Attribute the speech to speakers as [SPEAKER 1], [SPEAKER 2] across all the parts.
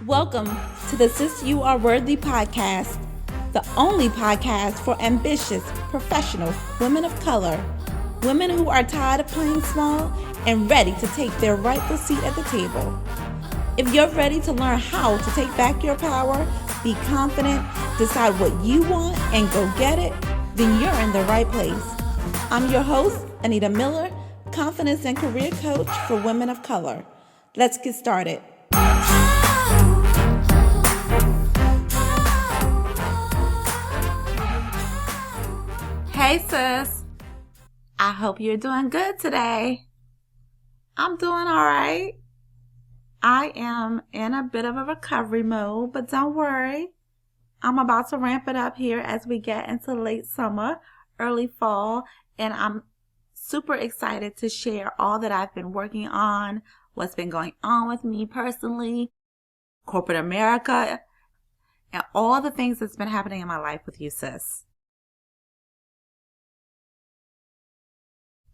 [SPEAKER 1] Welcome to the Sis You Are Worthy podcast, the only podcast for ambitious, professional women of color, women who are tired of playing small and ready to take their rightful seat at the table. If you're ready to learn how to take back your power, be confident, decide what you want, and go get it, then you're in the right place. I'm your host, Anita Miller, confidence and career coach for women of color. Let's get started. Hey sis, I hope you're doing good today. I'm doing all right. I am in a bit of a recovery mode, but don't worry. I'm about to ramp it up here as we get into late summer, early fall, and I'm super excited to share all that I've been working on, what's been going on with me personally, corporate America, and all the things that's been happening in my life with you, sis.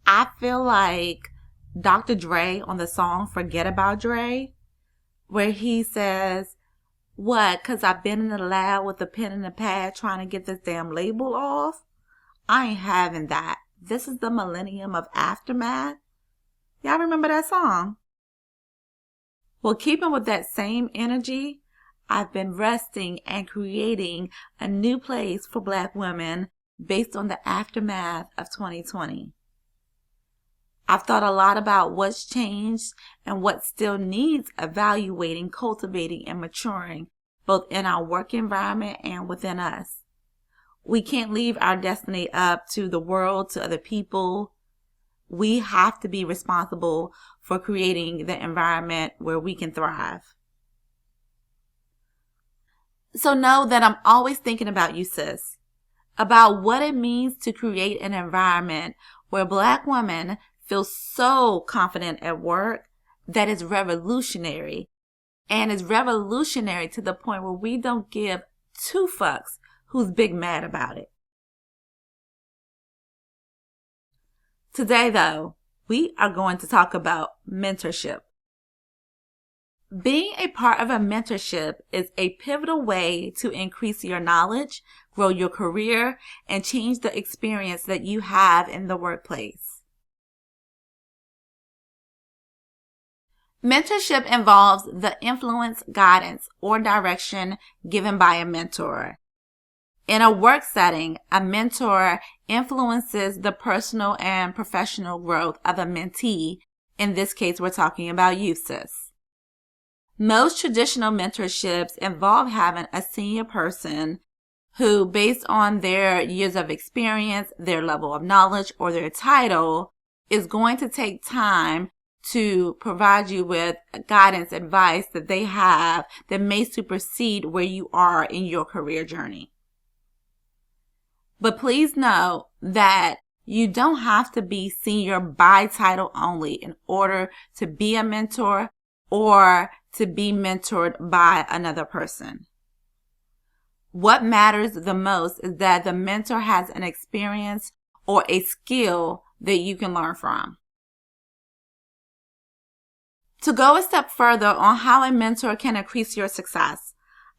[SPEAKER 1] I feel like Dr. Dre on the song Forget About Dre, where he says, what, because I've been in the lab with a pen and a pad trying to get this damn label off? I ain't having that. This is the millennium of aftermath. Y'all remember that song? Well, keeping with that same energy, I've been resting and creating a new place for Black women based on the aftermath of 2020. I've thought a lot about what's changed and what still needs evaluating, cultivating, and maturing, both in our work environment and within us. We can't leave our destiny up to the world, to other people. We have to be responsible for creating the environment where we can thrive. So know that I'm always thinking about you, sis, about what it means to create an environment where Black women feel so confident at work that is revolutionary, and is revolutionary to the point where we don't give two fucks who's big mad about it. Today, though, we are going to talk about mentorship. Being a part of a mentorship is a pivotal way to increase your knowledge, grow your career, and change the experience that you have in the workplace. Mentorship involves the influence, guidance, or direction given by a mentor. In a work setting, a mentor influences the personal and professional growth of a mentee. In this case, we're talking about you, sis. Most traditional mentorships involve having a senior person who, based on their years of experience, their level of knowledge, or their title, is going to take time to provide you with guidance, advice that they have that may supersede where you are in your career journey. But please know that you don't have to be senior by title only in order to be a mentor or to be mentored by another person. What matters the most is that the mentor has an experience or a skill that you can learn from. To go a step further on how a mentor can increase your success,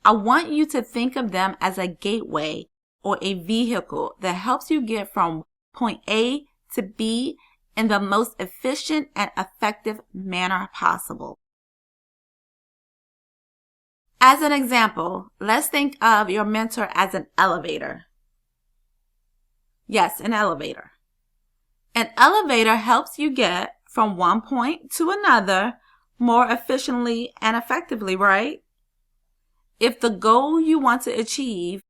[SPEAKER 1] I want you to think of them as a gateway or a vehicle that helps you get from point A to B in the most efficient and effective manner possible. As an example, let's think of your mentor as an elevator. Yes, an elevator. An elevator helps you get from one point to another more efficiently and effectively, right? If the goal you want to achieve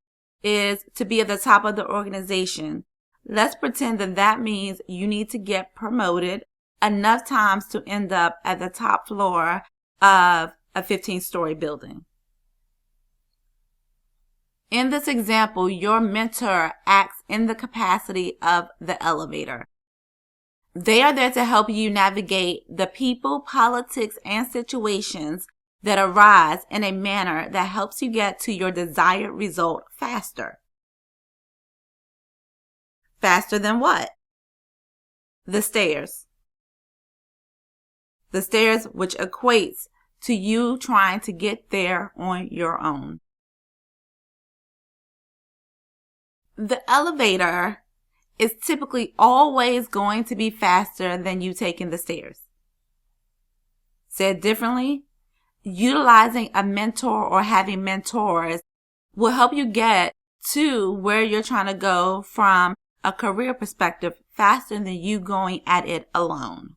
[SPEAKER 1] is to be at the top of the organization, let's pretend that that means you need to get promoted enough times to end up at the top floor of a 15-story building. In this example, your mentor acts in the capacity of the elevator. They are there to help you navigate the people, politics, and situations that arise in a manner that helps you get to your desired result faster. Faster than what? The stairs. The stairs, which equates to you trying to get there on your own. The elevator is typically always going to be faster than you taking the stairs. Said differently, utilizing a mentor or having mentors will help you get to where you're trying to go from a career perspective faster than you going at it alone.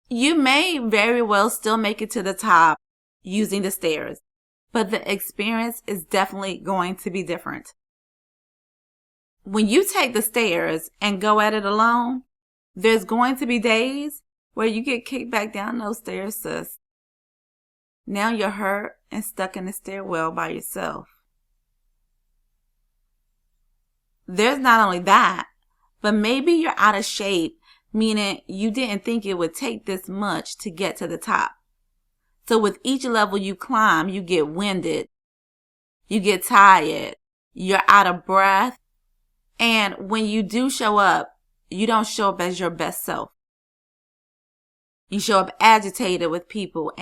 [SPEAKER 1] You may very well still make it to the top using the stairs, but the experience is definitely going to be different. When you take the stairs and go at it alone, there's going to be days where you get kicked back down those stairs, sis. Now you're hurt and stuck in the stairwell by yourself. There's not only that, but maybe you're out of shape, meaning you didn't think it would take this much to get to the top. So with each level you climb, you get winded, you get tired, you're out of breath, and when you do show up, you don't show up as your best self. You show up agitated with people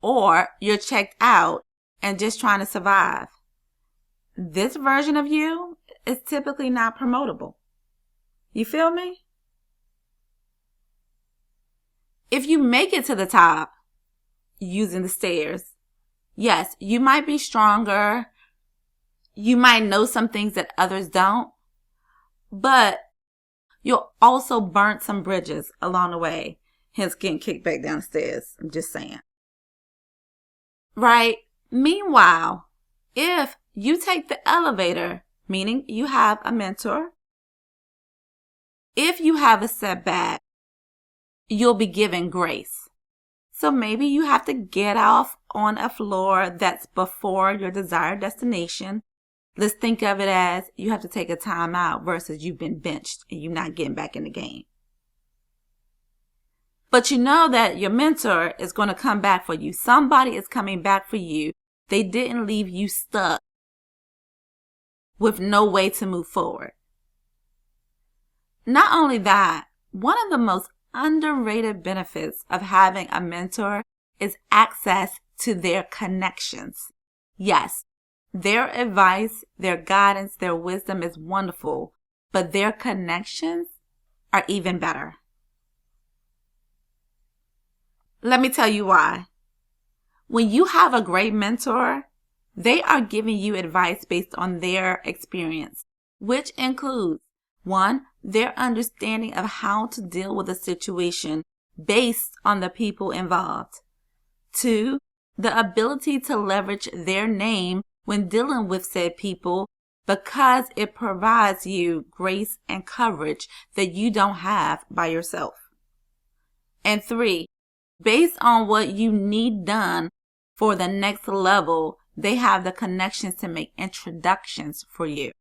[SPEAKER 1] or you're checked out and just trying to survive. This version of you is typically not promotable. You feel me? If you make it to the top using the stairs, yes, you might be stronger. You might know some things that others don't, but you'll also burn some bridges along the way, hence getting kicked back down the stairs. I'm just saying. Right? Meanwhile, if you take the elevator, meaning you have a mentor, if you have a setback, you'll be given grace. So maybe you have to get off on a floor that's before your desired destination. Let's think of it as you have to take a time out versus you've been benched and you're not getting back in the game. But you know that your mentor is going to come back for you. Somebody is coming back for you. They didn't leave you stuck with no way to move forward. Not only that, one of the most underrated benefits of having a mentor is access to their connections. Yes, their advice, their guidance, their wisdom is wonderful, but their connections are even better. Let me tell you why. When you have a great mentor, they are giving you advice based on their experience, which includes 1, their understanding of how to deal with a situation based on the people involved. 2, the ability to leverage their name when dealing with said people because it provides you grace and coverage that you don't have by yourself. And 3, based on what you need done for the next level, they have the connections to make introductions for you.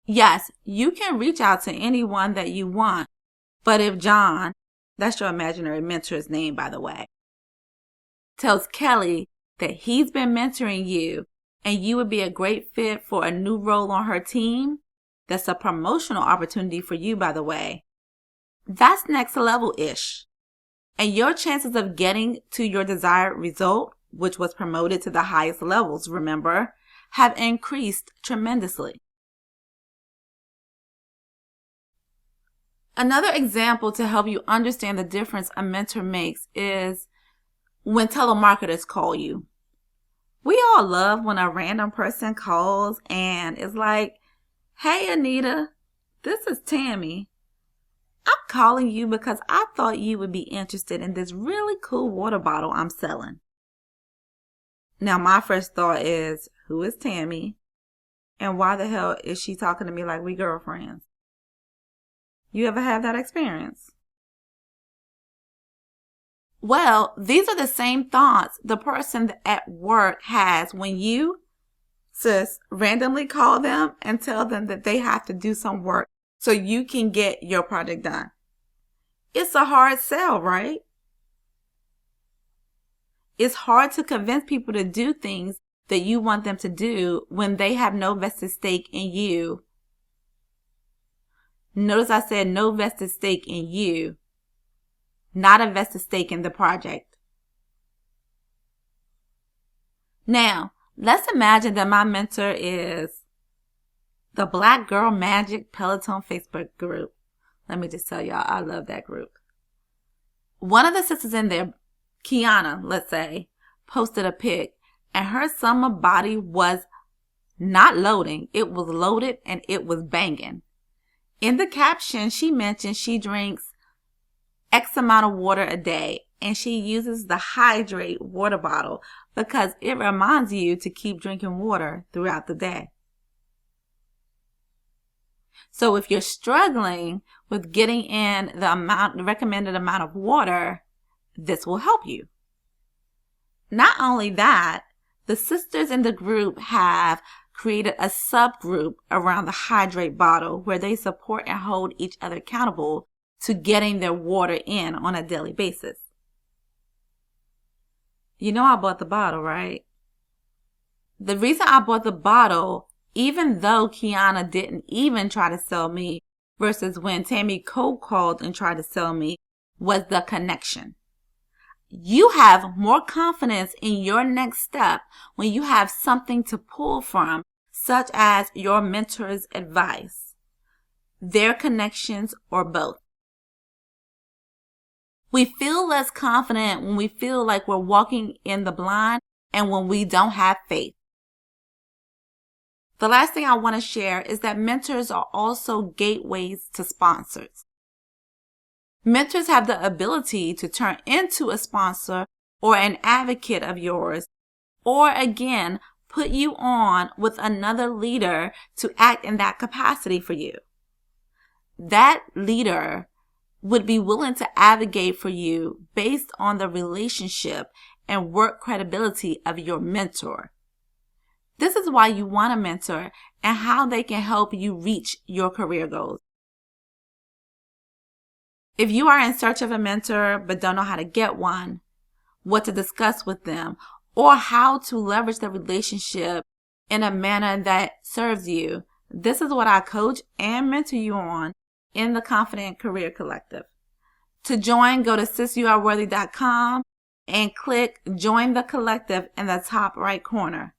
[SPEAKER 1] Yes, you can reach out to anyone that you want, but if John, that's your imaginary mentor's name, by the way, tells Kelly that he's been mentoring you and you would be a great fit for a new role on her team, that's a promotional opportunity for you, by the way, that's next level-ish. And your chances of getting to your desired result, which was promoted to the highest levels, remember, have increased tremendously. Another example to help you understand the difference a mentor makes is when telemarketers call you. We all love when a random person calls and is like, "Hey Anita, this is Tammy. I'm calling you because I thought you would be interested in this really cool water bottle I'm selling." Now my first thought is, who is Tammy? And why the hell is she talking to me like we girlfriends? You ever have that experience? Well, these are the same thoughts the person at work has when you, sis, randomly call them and tell them that they have to do some work so you can get your project done. It's a hard sell, right? It's hard to convince people to do things that you want them to do when they have no vested stake in you. Notice I said no vested stake in you, not a vested stake in the project. Now, let's imagine that my mentor is the Black Girl Magic Peloton Facebook group. Let me just tell y'all, I love that group. One of the sisters in there, Kiana, let's say, posted a pic, and her summer body was not loading. It was loaded and it was banging. In the caption, she mentioned she drinks X amount of water a day, and she uses the Hydrate water bottle because it reminds you to keep drinking water throughout the day. So if you're struggling with getting in the recommended amount of water, this will help you. Not only that, the sisters in the group have created a subgroup around the Hydrate bottle where they support and hold each other accountable to getting their water in on a daily basis. You know I bought the bottle, right? The reason I bought the bottle, even though Kiana didn't even try to sell me versus when Tammy cold called and tried to sell me, was the connection. You have more confidence in your next step when you have something to pull from, such as your mentor's advice, their connections, or both. We feel less confident when we feel like we're walking in the blind and when we don't have faith. The last thing I want to share is that mentors are also gateways to sponsors. Mentors have the ability to turn into a sponsor or an advocate of yours, or again, put you on with another leader to act in that capacity for you. That leader would be willing to advocate for you based on the relationship and work credibility of your mentor. This is why you want a mentor and how they can help you reach your career goals. If you are in search of a mentor but don't know how to get one, what to discuss with them, or how to leverage the relationship in a manner that serves you, this is what I coach and mentor you on in the Confident Career Collective. To join, go to sisyouareworthy.com and click Join the Collective in the top right corner.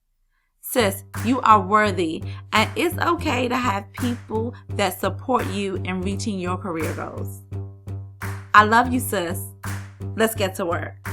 [SPEAKER 1] Sis, you are worthy, and it's okay to have people that support you in reaching your career goals. I love you, sis. Let's get to work.